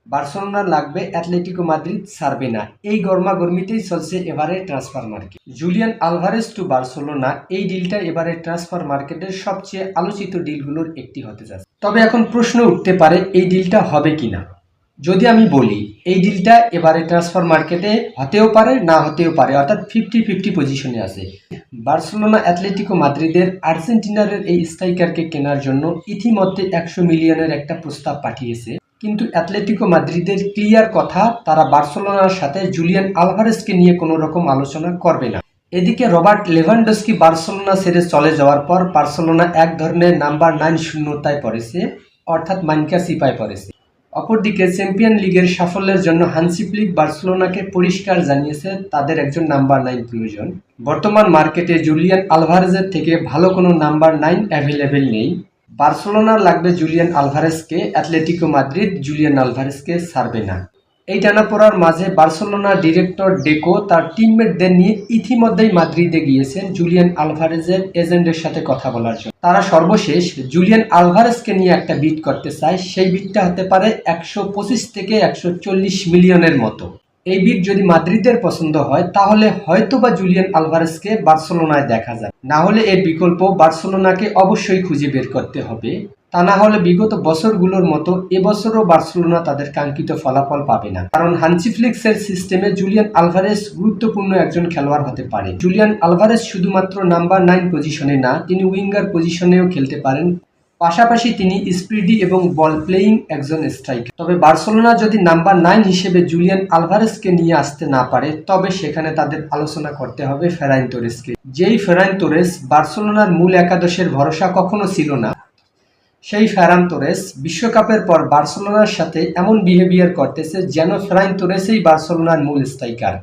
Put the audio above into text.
Barcelona লাগবে, Atletico Madrid ছাড়বে না। এই গরমাগর্মিতেই চলছে এবারে transfer market. Julian Alvarez to Barcelona, এই ডিলটা এবারে ট্রান্সফার মার্কেটের সবচেয়ে আলোচিত ডিলগুলোর একটি হতে যাচ্ছে। তবে এখন প্রশ্ন উঠতে পারে এই ডিলটা হবে কিনা। যদি আমি বলি এই ডিলটা এবারে ট্রান্সফার মার্কেটে হতেও পারে, না হতেও পারে, অর্থাৎ 50-50 পজিশনে আছে। বার্সেলোনা অ্যাটলেটিকো মাদ্রিদের আর্জেন্টিনার এই স্ট্রাইকারকে কেনার জন্য ইতিমধ্যে 100 মিলিয়নের একটা প্রস্তাব পাঠিয়েছে। কিন্তু অ্যাটলেটিকো মাদ্রিদের ক্লিয়ার কথা, তারা বার্সেলোনার সাথে জুলিয়ান আলভারেজকে নিয়ে কোনো রকম আলোচনা করবে না। এদিকে রবার্ট লেভানডস্কি বার্সেলোনা ছেড়ে চলে যাওয়ার পর বার্সেলোনা এক ধরনের নাম্বার 9 শূন্যতায় পড়েছে, অর্থাৎ মানকা সিপায় পড়েছে। অপরদিকে চ্যাম্পিয়ন লিগের সাফল্যের জন্য হান্সি ফ্লিক বার্সেলোনাকে পরিষ্কার জানিয়েছে তাদের একজন নাম্বার 9 প্রয়োজন। বর্তমান মার্কেটে জুলিয়ান আলভারেজের থেকে ভালো কোনো নাম্বার 9 অ্যাভেলেবেল নেই। বার্সেলোনার লাগবে জুলিয়ান আলভারেজকে, অ্যাটলেটিকো মাদ্রিদ জুলিয়ান আলভারেজকে ছাড়বে না। এই টানাপোড়ার মাঝে বার্সেলোনা ডিরেক্টর ডেকো তার টিমমেটদের নিয়ে ইতিমধ্যেই মাদ্রিদে গিয়েছেন জুলিয়ান আলভারেজের এজেন্টের সাথে কথা বলার জন্য। তারা সর্বশেষ জুলিয়ান আলভারেজকে নিয়ে একটা বিড করতে চায়। সেই বিডটা হতে পারে 125 থেকে 140 মিলিয়নের মতো। এই বিড যদি মাদ্রিদের পছন্দ হয় তাহলে হয়তোবা জুলিয়ান আলভারেজকে বার্সেলোনায় দেখা যায়, না হলে এর বিকল্প বার্সেলোনাকে অবশ্যই খুঁজে বের করতে হবে। তা না হলে বিগত বছরগুলোর মতো এবছরও বার্সেলোনা তাদের কাঙ্ক্ষিত ফলাফল পাবে না। কারণ হান্সি ফ্লিকের সিস্টেমে জুলিয়ান আলভারেজ গুরুত্বপূর্ণ একজন খেলোয়াড় হতে পারে। জুলিয়ান আলভারেজ শুধুমাত্র নাম্বার 9 পজিশনে না, তিনি উইঙ্গার পজিশনেও খেলতে পারেন। পাশাপাশি তিনি স্পিডি এবং বল প্লেয়িং একজন স্ট্রাইকার। তবে বার্সেলোনা যদি নাম্বার 9 হিসেবে জুলিয়ান আলভারেজকে নিয়ে আসতে না পারে, তবে সেখানে তাদের আলোচনা করতে হবে ফেরান তোরেসকে। যেই ফেরান তোরেস বার্সেলোনার মূল একাদশের ভরসা কখনো ছিল না। সেই ফেরান তোরেস বিশ্বকাপের পর বার্সেলোনার সাথে এমন বিহেভিয়ার করতেছে যেন ফেরান তোরেসই বার্সেলোনার মূল স্ট্রাইকার।